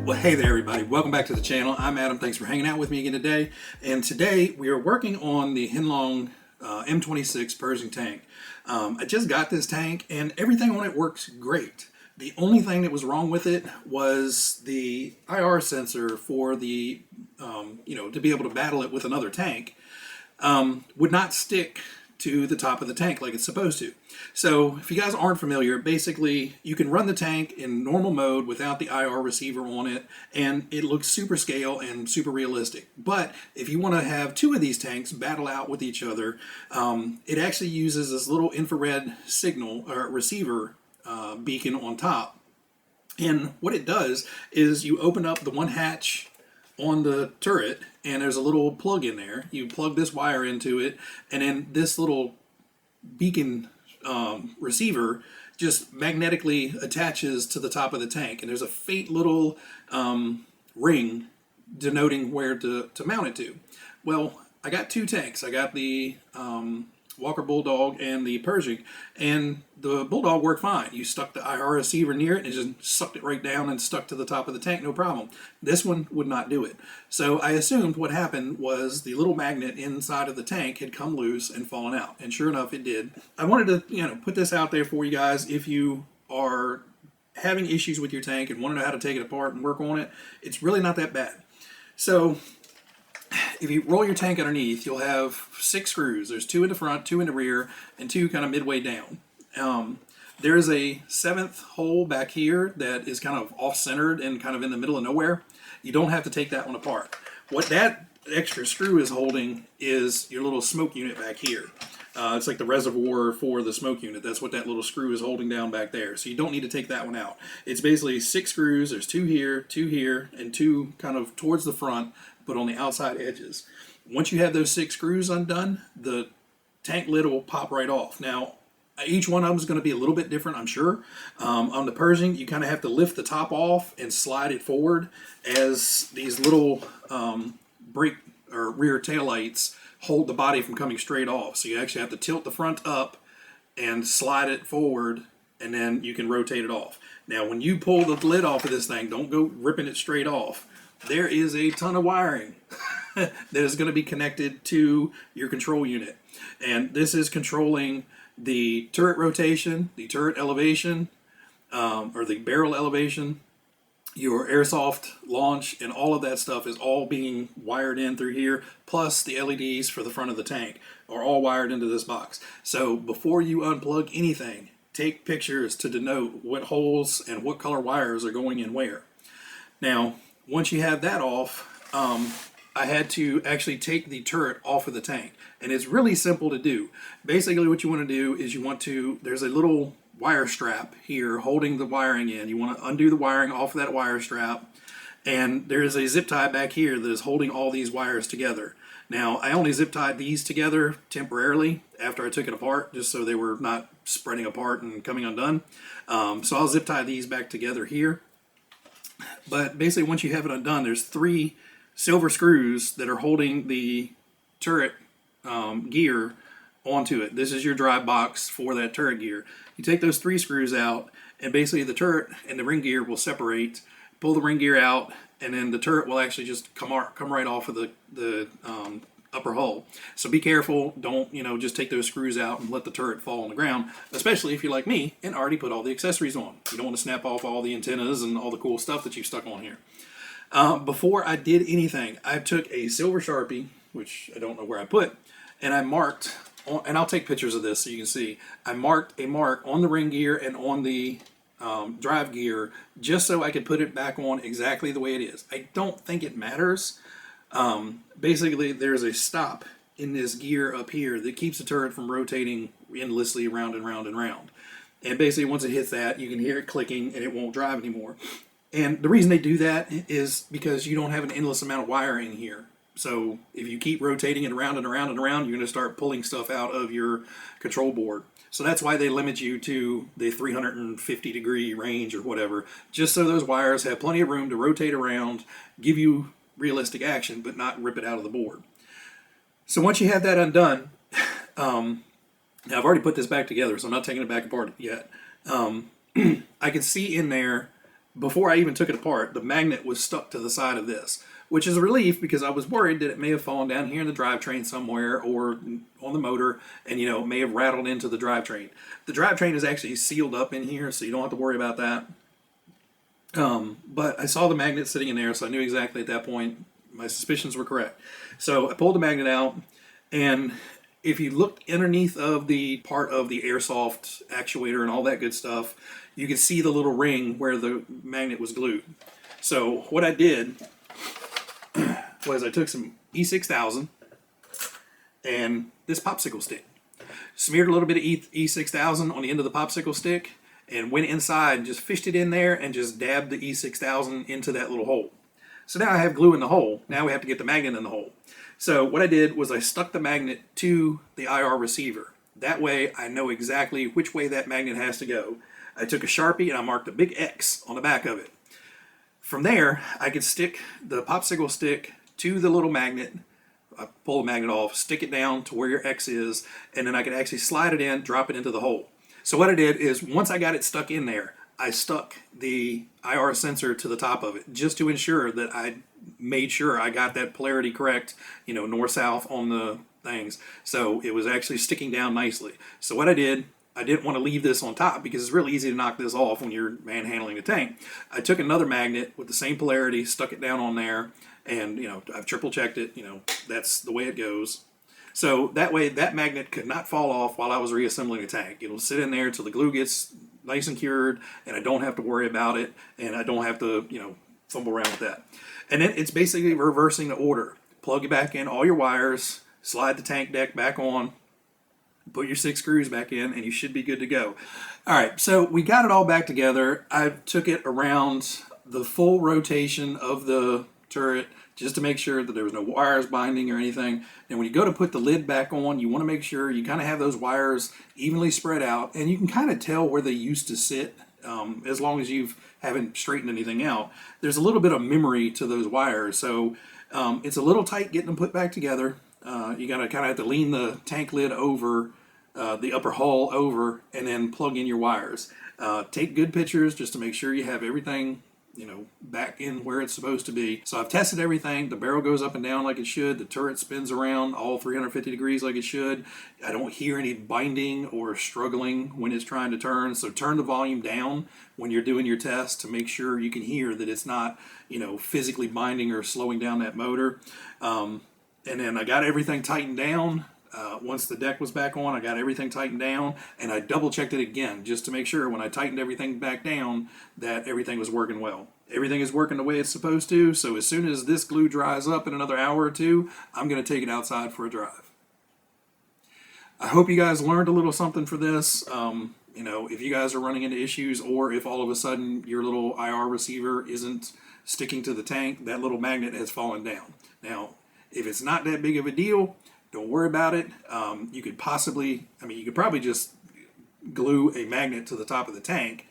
Well, hey there everybody, welcome back to the channel. I'm Adam, thanks for hanging out with me again today. And today we are working on the Heng M26 Pershing tank. I just got this tank and everything on it works great. The only thing that was wrong with it was the IR sensor for the, to be able to battle it with another tank, would not stick to the top of the tank like it's supposed to. So if you guys aren't familiar, basically you can run the tank in normal mode without the IR receiver on it, and it looks super scale and super realistic. But if you want to have two of these tanks battle out with each other, it actually uses this little infrared signal or receiver beacon on top. And what it does is you open up the one hatch on the turret and there's a little plug in there. You plug this wire into it, and then this little beacon receiver just magnetically attaches to the top of the tank, and there's a faint little ring denoting where to mount it to. Well, I got two tanks. I got the Walker Bulldog and the Pershing, and the Bulldog worked fine. You stuck the IR receiver near it and it just sucked it right down and stuck to the top of the tank, no problem. This one would not do it. So I assumed what happened was the little magnet inside of the tank had come loose and fallen out, and sure enough it did. I wanted to put this out there for you guys. If you are having issues with your tank and want to know how to take it apart and work on it, it's really not that bad. So if you roll your tank underneath, you'll have 6 screws. There's 2 in the front, 2 in the rear, and 2 kind of midway down. There's a 7th hole back here that is kind of off-centered and kind of in the middle of nowhere. You don't have to take that one apart. What that extra screw is holding is your little smoke unit back here. It's like the reservoir for the smoke unit. That's what that little screw is holding down back there. So you don't need to take that one out. It's basically 6 screws. There's 2 here, and 2 kind of towards the front, but on the outside edges. Once you have those 6 screws undone, the tank lid will pop right off. Now, each one of them is going to be a little bit different, I'm sure. On the Pershing, you kind of have to lift the top off and slide it forward as these little brake or rear tail lights hold the body from coming straight off. So you actually have to tilt the front up and slide it forward, and then you can rotate it off. Now, when you pull the lid off of this thing, don't go ripping it straight off. There is a ton of wiring that is going to be connected to your control unit. And this is controlling the turret rotation, the turret elevation, or the barrel elevation, your airsoft launch, and all of that stuff is all being wired in through here, plus the LEDs for the front of the tank are all wired into this box. So before you unplug anything, take pictures to denote what holes and what color wires are going in where. Now, once you have that off, I had to actually take the turret off of the tank, and it's really simple to do. Basically what you want to do is there's a little wire strap here holding the wiring in. You want to undo the wiring off of that wire strap, and there's a zip tie back here that is holding all these wires together. Now, I only zip tied these together temporarily after I took it apart, just so they were not spreading apart and coming undone. So I'll zip tie these back together here. But basically, once you have it undone, there's 3 silver screws that are holding the turret gear onto it. This is your drive box for that turret gear. You take those 3 screws out, and basically the turret and the ring gear will separate. Pull the ring gear out, and then the turret will actually just come right off of the upper hull. So be careful. Don't just take those screws out and let the turret fall on the ground, especially if you're like me and already put all the accessories on. You don't want to snap off all the antennas and all the cool stuff that you've stuck on here. Before I did anything, I took a silver Sharpie, which I don't know where I put, and I marked, and I'll take pictures of this so you can see, I marked a mark on the ring gear and on the drive gear just so I could put it back on exactly the way it is. I don't think it matters. Basically, there's a stop in this gear up here that keeps the turret from rotating endlessly round and round and round. And basically, once it hits that, you can hear it clicking and it won't drive anymore. And the reason they do that is because you don't have an endless amount of wiring here. So if you keep rotating it around and around and around, you're going to start pulling stuff out of your control board. So that's why they limit you to the 350 degree range or whatever, just so those wires have plenty of room to rotate around, give you realistic action, but not rip it out of the board. So once you have that undone, now I've already put this back together, so I'm not taking it back apart yet. I can see in there before I even took it apart, the magnet was stuck to the side of this, which is a relief because I was worried that it may have fallen down here in the drivetrain somewhere or on the motor and, it may have rattled into the drivetrain. The drivetrain is actually sealed up in here, so you don't have to worry about that. But I saw the magnet sitting in there, so I knew exactly at that point my suspicions were correct. So I pulled the magnet out, and if you looked underneath of the part of the airsoft actuator and all that good stuff, you could see the little ring where the magnet was glued. So what I did was I took some E6000 and this popsicle stick, smeared a little bit of E6000 on the end of the popsicle stick, and went inside and just fished it in there and just dabbed the E6000 into that little hole. So now I have glue in the hole. Now we have to get the magnet in the hole. So what I did was I stuck the magnet to the IR receiver. That way I know exactly which way that magnet has to go. I took a Sharpie and I marked a big X on the back of it. From there, I could stick the popsicle stick to the little magnet. I pull the magnet off, stick it down to where your X is, and then I could actually slide it in, drop it into the hole. So what I did is once I got it stuck in there, I stuck the IR sensor to the top of it just to ensure that I made sure I got that polarity correct, north-south on the things. So it was actually sticking down nicely. So what I didn't want to leave this on top because it's really easy to knock this off when you're manhandling the tank. I took another magnet with the same polarity, stuck it down on there, and I've triple checked it. That's the way it goes. So that way that magnet could not fall off while I was reassembling the tank. It'll sit in there until the glue gets nice and cured, and I don't have to worry about it, and I don't have to fumble around with that. And then it's basically reversing the order. Plug it back in all your wires, slide the tank deck back on, put your 6 screws back in, and you should be good to go. All right, so we got it all back together. I took it around the full rotation of the turret just to make sure that there was no wires binding or anything. And when you go to put the lid back on, you want to make sure you kind of have those wires evenly spread out, and you can kind of tell where they used to sit. As long as you haven't straightened anything out, there's a little bit of memory to those wires, so it's a little tight getting them put back together. You gotta kind of have to lean the tank lid over, the upper hull over, and then plug in your wires. Take good pictures just to make sure you have everything back in where it's supposed to be. So I've tested everything. The barrel goes up and down like it should. The turret spins around all 350 degrees like it should. I don't hear any binding or struggling when it's trying to turn. So turn the volume down when you're doing your test to make sure you can hear that it's not, physically binding or slowing down that motor. And then I got everything tightened down. Once the deck was back on, I got everything tightened down, and I double checked it again just to make sure when I tightened everything back down that everything was working well. Everything is working the way it's supposed to, so as soon as this glue dries up in another hour or two, I'm going to take it outside for a drive. I hope you guys learned a little something for this. If you guys are running into issues, or if all of a sudden your little IR receiver isn't sticking to the tank, that little magnet has fallen down. Now, if it's not that big of a deal, don't worry about it. You could probably just glue a magnet to the top of the tank,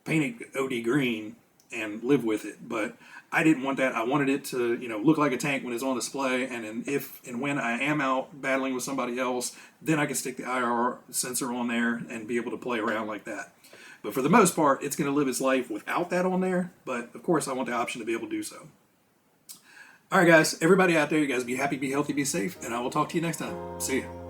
paint it OD green, and live with it. But I didn't want that. I wanted it to, look like a tank when it's on display. And then if and when I am out battling with somebody else, then I can stick the IR sensor on there and be able to play around like that. But for the most part, it's going to live its life without that on there. But of course, I want the option to be able to do so. All right, guys, everybody out there, you guys be happy, be healthy, be safe, and I will talk to you next time. See ya.